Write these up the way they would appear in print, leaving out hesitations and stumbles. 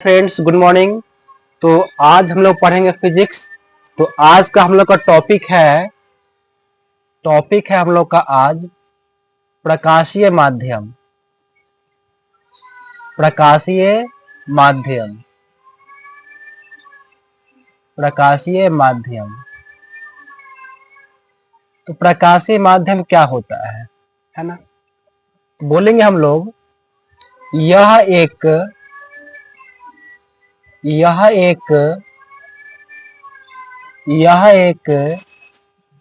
Friends, good morning. तो आज हम लोग पढ़ेंगे फिजिक्स। तो आज का हम लोग का टॉपिक है हम लोग का आज प्रकाशीय माध्यम। प्रकाशीय माध्यम। प्रकाशीय माध्यम। तो प्रकाशीय माध्यम क्या होता है ना। तो बोलेंगे हम लोग यह एक यह एक यह एक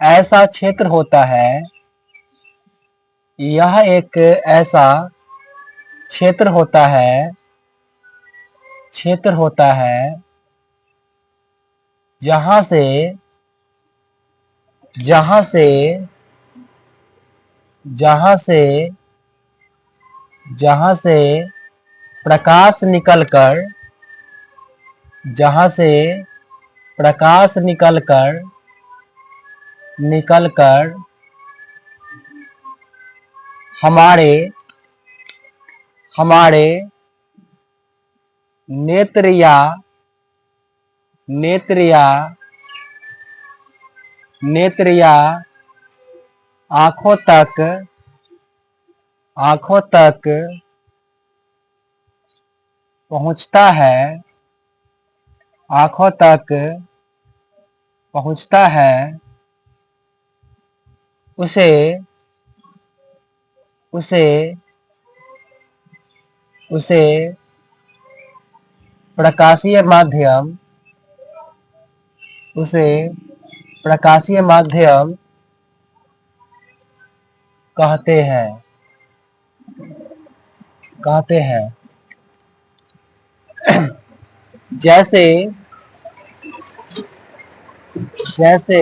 ऐसा क्षेत्र होता है। यह एक ऐसा क्षेत्र होता है क्षेत्र होता है जहां से जहां से जहां से जहां से प्रकाश निकलकर जहां से प्रकाश निकलकर हमारे हमारे नेत्र या नेत्र या नेत्र या आंखों तक पहुंचता है। आंखों तक पहुंचता है उसे उसे उसे प्रकाशीय माध्यम उसे प्रकाशीय माध्यम कहते हैं कहते हैं। जैसे जैसे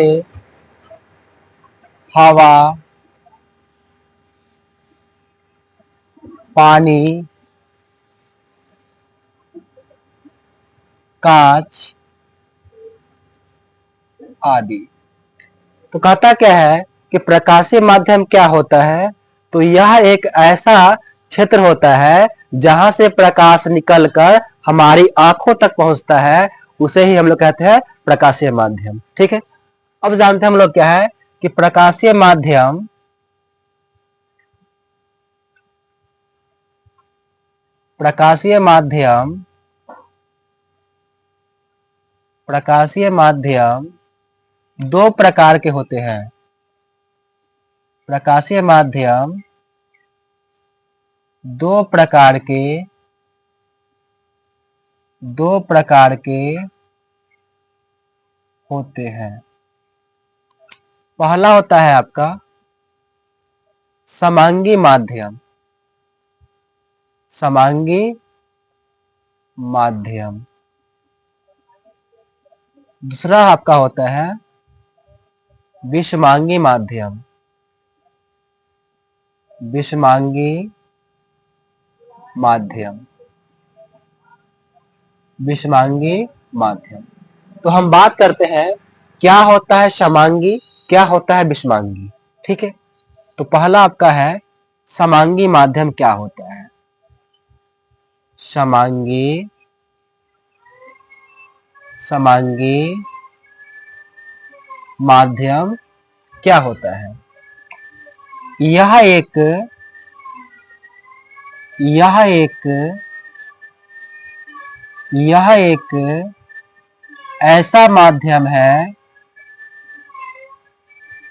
हवा, पानी, कांच आदि। तो कहता क्या है कि प्रकाशीय माध्यम क्या होता है। तो यह एक ऐसा क्षेत्र होता है जहां से प्रकाश निकलकर हमारी आंखों तक पहुंचता है, उसे ही हम लोग कहते हैं प्रकाशीय माध्यम। ठीक है। अब जानते हैं हम लोग क्या है कि प्रकाशीय माध्यम प्रकाशीय माध्यम प्रकाशीय माध्यम दो प्रकार के होते हैं। प्रकाशीय माध्यम दो प्रकार के होते हैं। पहला होता है आपका समांगी माध्यम। समांगी माध्यम। दूसरा आपका होता है विषमांगी माध्यम। विषमांगी माध्यम। विषमांगी माध्यम। तो हम बात करते हैं क्या होता है समांगी, क्या होता है विषमांगी। ठीक है। तो पहला आपका है समांगी माध्यम क्या होता है। समांगी माध्यम क्या होता है। यह एक यह एक यह एक ऐसा माध्यम है।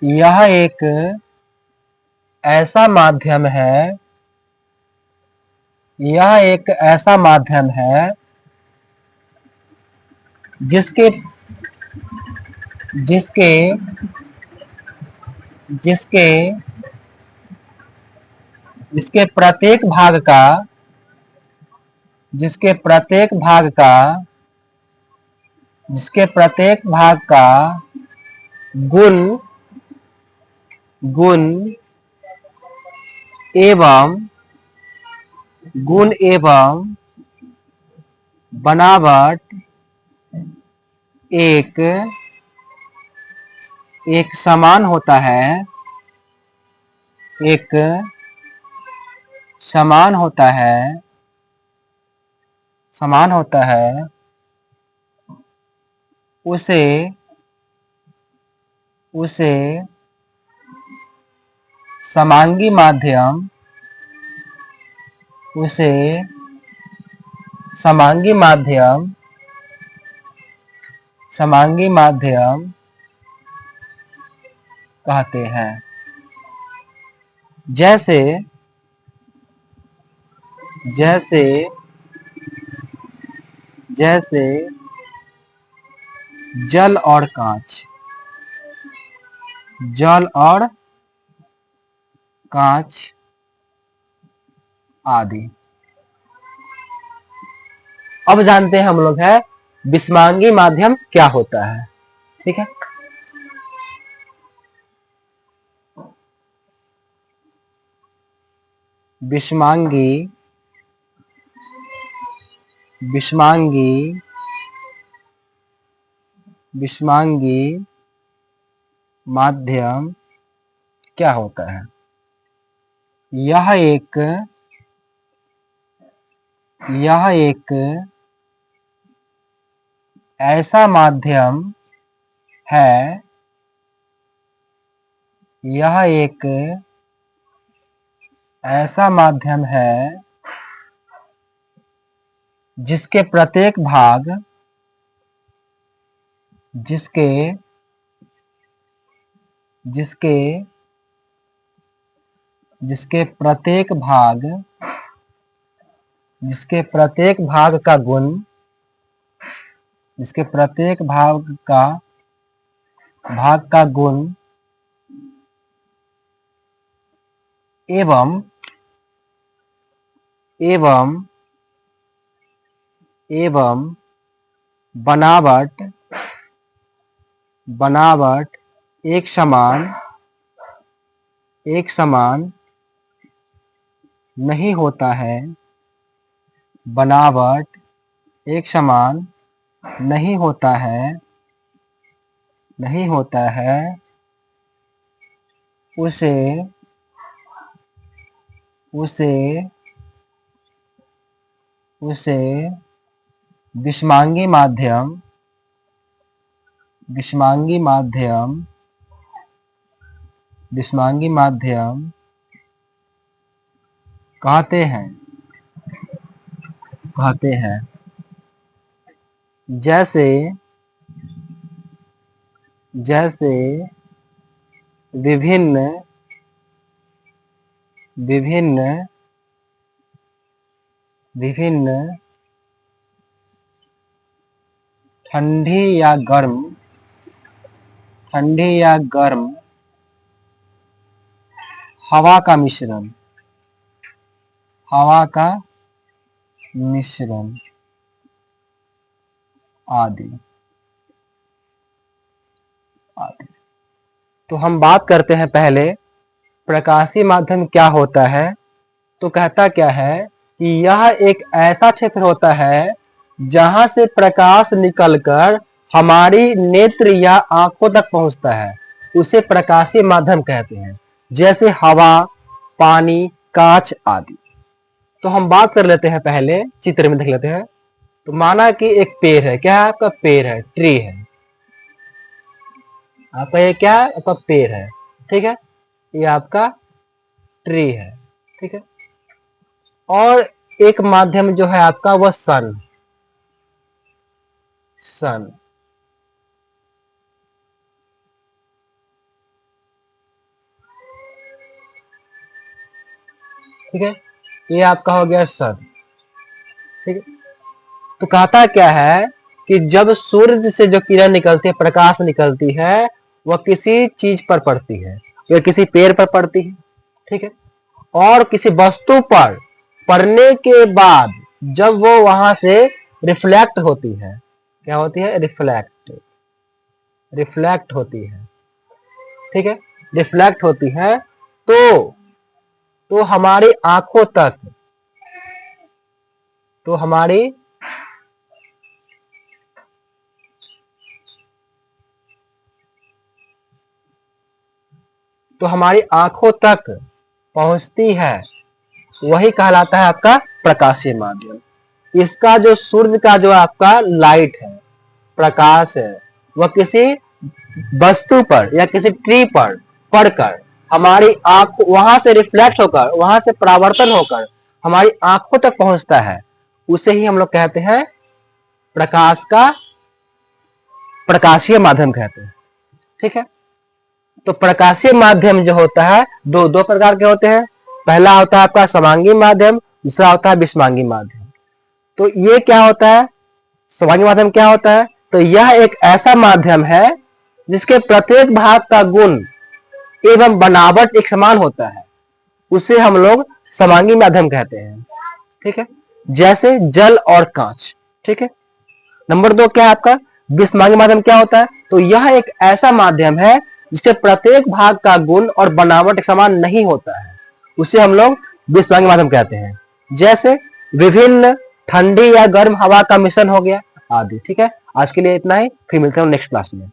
यह एक ऐसा माध्यम है। यह एक ऐसा माध्यम है जिसके जिसके जिसके जिसके प्रत्येक भाग का जिसके प्रत्येक भाग का जिसके प्रत्येक भाग का गुण गुण एवं बनावट एक समान होता है। एक समान होता है। समान होता है उसे समांगी माध्यम कहते हैं। जैसे जल और कांच आदि। अब जानते हैं हम लोग है विषमांगी माध्यम क्या होता है। ठीक है, विषमांगी माध्यम क्या होता है? यह एक ऐसा माध्यम है जिसके प्रत्येक भाग का गुण एवं बनावट एक समान नहीं होता है। बनावट एक समान नहीं होता है। उसे विषमांगी माध्यम कहते हैं। जैसे विभिन्न ठंडी या गर्म हवा का मिश्रण आदि। तो हम बात करते हैं पहले प्रकाशीय माध्यम क्या होता है। तो कहता क्या है कि यह एक ऐसा क्षेत्र होता है जहां से प्रकाश निकलकर हमारी नेत्र या आंखों तक पहुंचता है, उसे प्रकाशीय माध्यम कहते हैं। जैसे हवा, पानी, कांच आदि। तो हम बात कर लेते हैं, पहले चित्र में देख लेते हैं। तो माना कि एक पेड़ है। क्या है आपका? पेड़ है, ट्री है आपका। ये क्या है? आपका पेड़ है। ठीक है, ये आपका ट्री है। ठीक है, और एक माध्यम जो है आपका वह सन। ठीक है, ये आपका हो गया सन। ठीक है, तो कहता क्या है कि जब सूरज से जो किरण निकलती है, प्रकाश निकलती है, वह किसी चीज पर पड़ती है, या किसी पेड़ पर पड़ती है। ठीक है, और किसी वस्तु पर पड़ने के बाद जब वो वहां से रिफ्लेक्ट होती है। क्या होती है? रिफ्लेक्ट होती है। ठीक है, रिफ्लेक्ट होती है तो हमारी आंखों तक, तो हमारी आंखों तक पहुंचती है। वही कहलाता है आपका प्रकाशीय माध्यम। इसका जो सूर्य का जो आपका लाइट है, प्रकाश है, वह किसी वस्तु पर या किसी ट्री पर पड़कर हमारी आंख वहां से रिफ्लेक्ट होकर, वहां से परावर्तन होकर हमारी आंखों तक पहुंचता है, उसे ही हम लोग कहते हैं प्रकाश का प्रकाशीय माध्यम कहते हैं। ठीक है, तो प्रकाशीय माध्यम जो होता है दो प्रकार के होते हैं। पहला होता है आपका समांगी माध्यम, दूसरा होता है विषमांगी माध्यम। तो ये क्या होता है, समांगी माध्यम क्या होता है, तो यह एक ऐसा माध्यम है जिसके प्रत्येक भाग का गुण एवं बनावट एक समान होता है, उसे हम लोग समांगी माध्यम कहते हैं। ठीक है, जैसे जल और कांच। ठीक है, नंबर 2 क्या है आपका विषमांगी माध्यम क्या होता है, तो यह एक ऐसा माध्यम है जिसके प्रत्येक भाग का गुण और बनावट एक समान नहीं होता है, उसे हम लोग विषमांगी माध्यम कहते हैं। जैसे विभिन्न ठंडी या गर्म हवा का मिश्रण हो गया आदि। ठीक है, आज के लिए इतना ही, फिर मिलते हैं नेक्स्ट क्लास में।